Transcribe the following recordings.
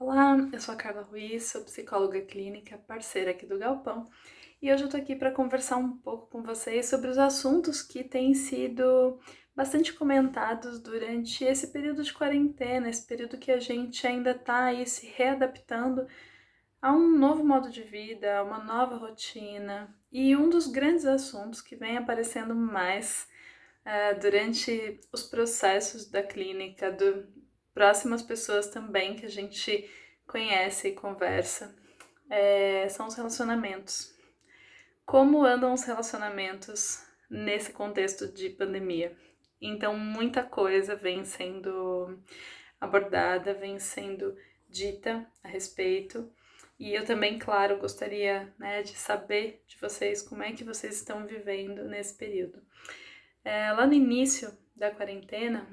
Olá, eu sou a Carla Ruiz, sou psicóloga clínica, parceira aqui do Galpão, e hoje eu tô aqui para conversar um pouco com vocês sobre os assuntos que têm sido bastante comentados durante esse período de quarentena, esse período que a gente ainda tá aí se readaptando a um novo modo de vida, a uma nova rotina. E um dos grandes assuntos que vem aparecendo mais durante os processos da clínica, do próximas pessoas também que a gente conhece e conversa, são os relacionamentos. Como andam os relacionamentos nesse contexto de pandemia? Então, muita coisa vem sendo abordada, vem sendo dita a respeito. E eu também, claro, gostaria, né, de saber de vocês como é que vocês estão vivendo nesse período. Lá no início da quarentena,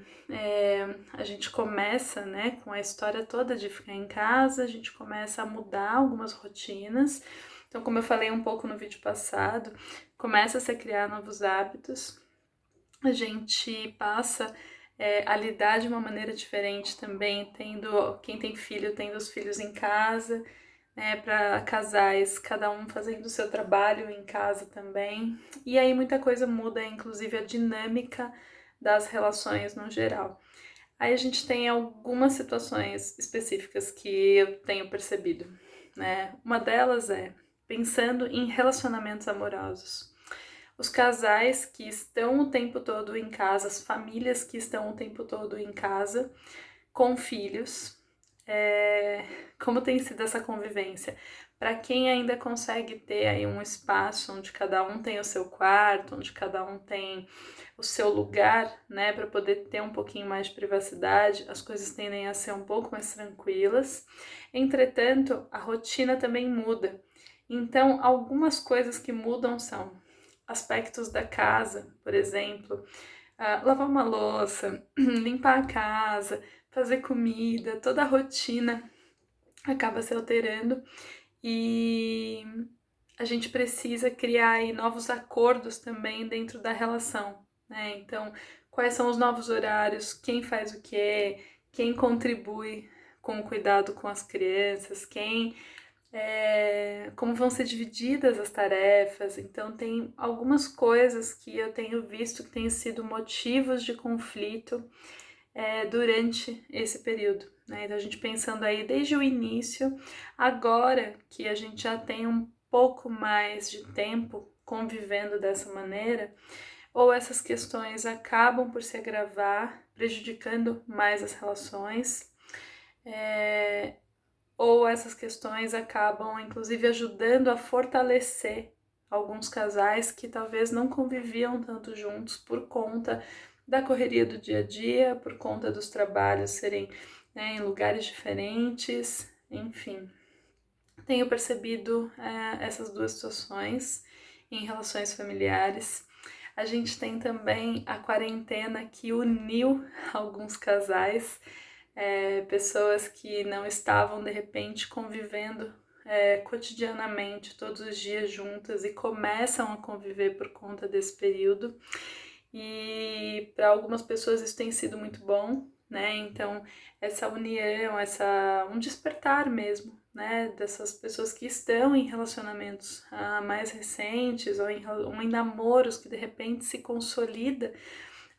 a gente começa, né, com a história toda de ficar em casa, a gente começa a mudar algumas rotinas. Então, como eu falei um pouco no vídeo passado, começa-se a criar novos hábitos, a gente passa a lidar de uma maneira diferente também, tendo quem tem filho, tendo os filhos em casa, né, para casais, cada um fazendo o seu trabalho em casa também. E aí muita coisa muda, inclusive a dinâmica das relações no geral. Aí a gente tem algumas situações específicas que eu tenho percebido, né? Uma delas é pensando em relacionamentos amorosos. Os casais que estão o tempo todo em casa, as famílias que estão o tempo todo em casa, com filhos, é, como tem sido essa convivência? Para quem ainda consegue ter aí um espaço onde cada um tem o seu quarto, onde cada um tem o seu lugar, né, para poder ter um pouquinho mais de privacidade, as coisas tendem a ser um pouco mais tranquilas. Entretanto, a rotina também muda. Então, algumas coisas que mudam são aspectos da casa, por exemplo, lavar uma louça, limpar a casa, fazer comida, toda a rotina acaba se alterando e a gente precisa criar aí novos acordos também dentro da relação, né? Então, quais são os novos horários, quem faz o quê, quem contribui com o cuidado com as crianças, como vão ser divididas as tarefas. Então, tem algumas coisas que eu tenho visto que têm sido motivos de conflito durante esse período, né? Então a gente pensando aí desde o início, agora que a gente já tem um pouco mais de tempo convivendo dessa maneira, ou essas questões acabam por se agravar, prejudicando mais as relações, ou essas questões acabam inclusive ajudando a fortalecer alguns casais que talvez não conviviam tanto juntos por conta da correria do dia a dia, por conta dos trabalhos serem, né, em lugares diferentes, enfim. Tenho percebido essas duas situações em relações familiares. A gente tem também a quarentena que uniu alguns casais, pessoas que não estavam de repente convivendo cotidianamente, todos os dias juntas, e começam a conviver por conta desse período. E para algumas pessoas isso tem sido muito bom, né? Então, essa união, um despertar mesmo, né? Dessas pessoas que estão em relacionamentos mais recentes ou em namoros que de repente se consolida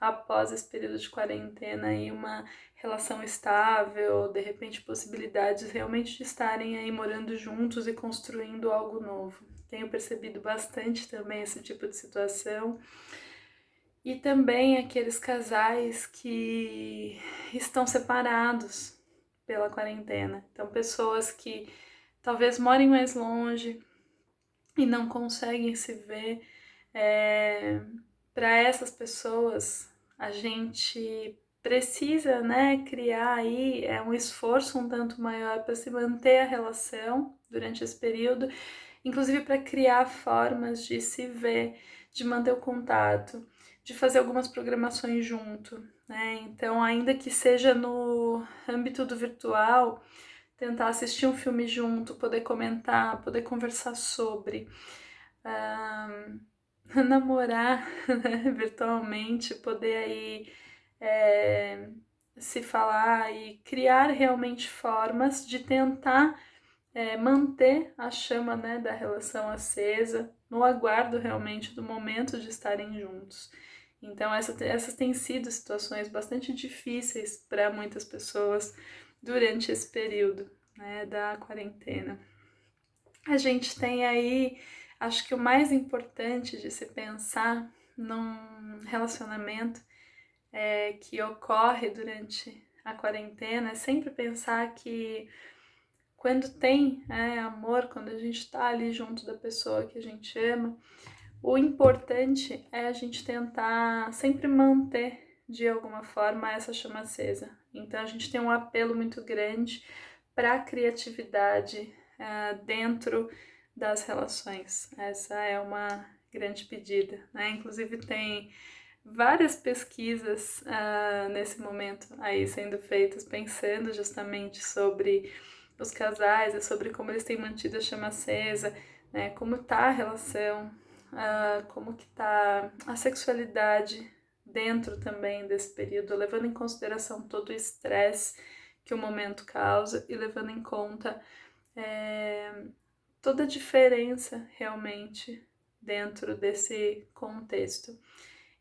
após esse período de quarentena e uma relação estável, de repente possibilidades realmente de estarem aí morando juntos e construindo algo novo. Tenho percebido bastante também esse tipo de situação. E também aqueles casais que estão separados pela quarentena. Então, pessoas que talvez morem mais longe e não conseguem se ver. Para essas pessoas, a gente precisa, né, criar aí um esforço um tanto maior para se manter a relação durante esse período, inclusive para criar formas de se ver, de manter o contato, de fazer algumas programações junto, né? Então, ainda que seja no âmbito do virtual, tentar assistir um filme junto, poder comentar, poder conversar sobre, namorar, né, virtualmente, poder aí se falar e criar realmente formas de tentar manter a chama, né, da relação acesa, no aguardo realmente do momento de estarem juntos. Então essas têm sido situações bastante difíceis para muitas pessoas durante esse período, né, da quarentena. A gente tem aí, acho que o mais importante de se pensar num relacionamento que ocorre durante a quarentena é sempre pensar que quando tem amor, quando a gente está ali junto da pessoa que a gente ama, o importante é a gente tentar sempre manter de alguma forma essa chama acesa. Então a gente tem um apelo muito grande para a criatividade dentro das relações. Essa é uma grande pedida, né? Inclusive tem várias pesquisas nesse momento aí sendo feitas pensando justamente sobre os casais e sobre como eles têm mantido a chama acesa, né? Como está a relação, como que está a sexualidade dentro também desse período, levando em consideração todo o estresse que o momento causa e levando em conta toda a diferença realmente dentro desse contexto.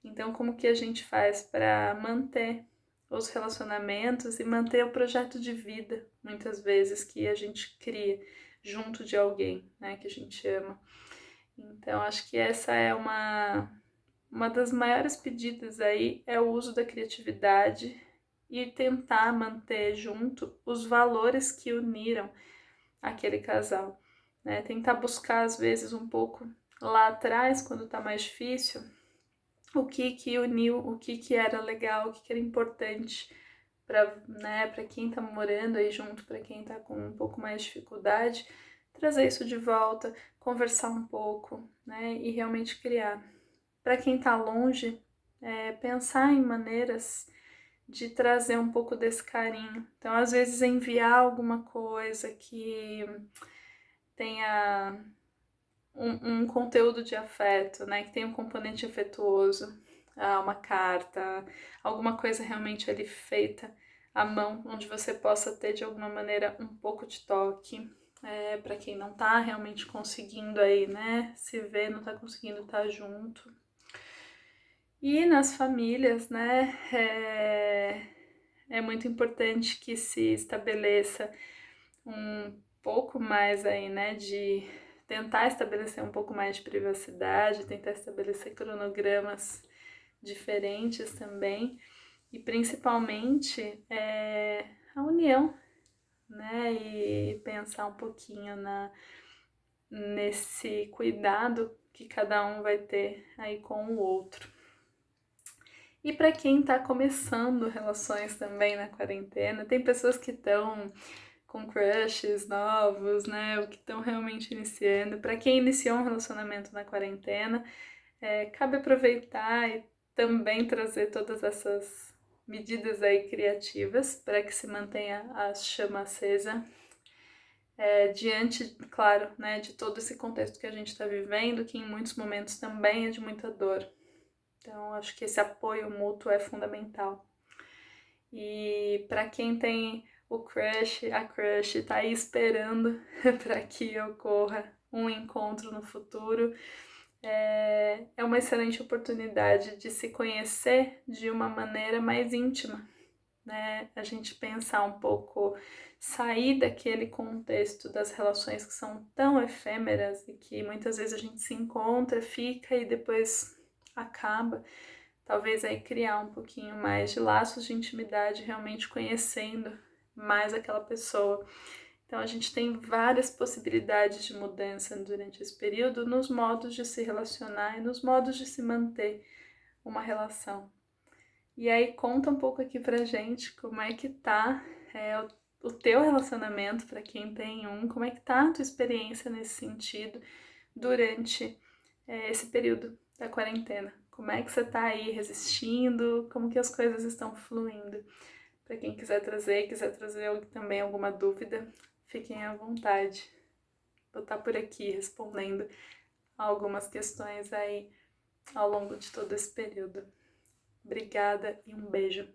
Então, como que a gente faz para manter os relacionamentos e manter o projeto de vida, muitas vezes, que a gente cria junto de alguém, né, que a gente ama. Então, acho que essa é uma das maiores pedidas aí, é o uso da criatividade e tentar manter junto os valores que uniram aquele casal, né? Tentar buscar, às vezes, um pouco lá atrás, quando tá mais difícil, o que uniu, o que era legal, o que era importante para, né, para quem tá morando aí junto, para quem tá com um pouco mais de dificuldade, trazer isso de volta, conversar um pouco, né, e realmente criar. Para quem tá longe, pensar em maneiras de trazer um pouco desse carinho. Então, às vezes, enviar alguma coisa que tenha um conteúdo de afeto, né? Que tenha um componente afetuoso, uma carta, alguma coisa realmente ali feita à mão, onde você possa ter de alguma maneira um pouco de toque. Para quem não tá realmente conseguindo aí, né? Se ver, não tá conseguindo estar junto. E nas famílias, né? É muito importante que se estabeleça um pouco mais aí, né, de tentar estabelecer um pouco mais de privacidade, tentar estabelecer cronogramas diferentes também, e principalmente a união, né, e pensar um pouquinho nesse cuidado que cada um vai ter aí com o outro. E para quem está começando relações também na quarentena, tem pessoas que estão com crushes novos, né? O que estão realmente iniciando. Para quem iniciou um relacionamento na quarentena, cabe aproveitar e também trazer todas essas medidas aí criativas para que se mantenha a chama acesa. Diante, claro, né, de todo esse contexto que a gente está vivendo, que em muitos momentos também é de muita dor. Então, acho que esse apoio mútuo é fundamental. E para quem tem o crush, a crush, tá aí esperando para que ocorra um encontro no futuro, é uma excelente oportunidade de se conhecer de uma maneira mais íntima, né? A gente pensar um pouco, sair daquele contexto das relações que são tão efêmeras e que muitas vezes a gente se encontra, fica e depois acaba. Talvez aí criar um pouquinho mais de laços de intimidade, realmente conhecendo mais aquela pessoa. Então a gente tem várias possibilidades de mudança durante esse período nos modos de se relacionar e nos modos de se manter uma relação. E aí conta um pouco aqui pra gente como é que tá o teu relacionamento, para quem tem um, como é que tá a tua experiência nesse sentido durante esse período da quarentena. Como é que você tá aí resistindo? Como que as coisas estão fluindo? Para quem quiser trazer também alguma dúvida, fiquem à vontade. Vou estar por aqui respondendo algumas questões aí ao longo de todo esse período. Obrigada e um beijo.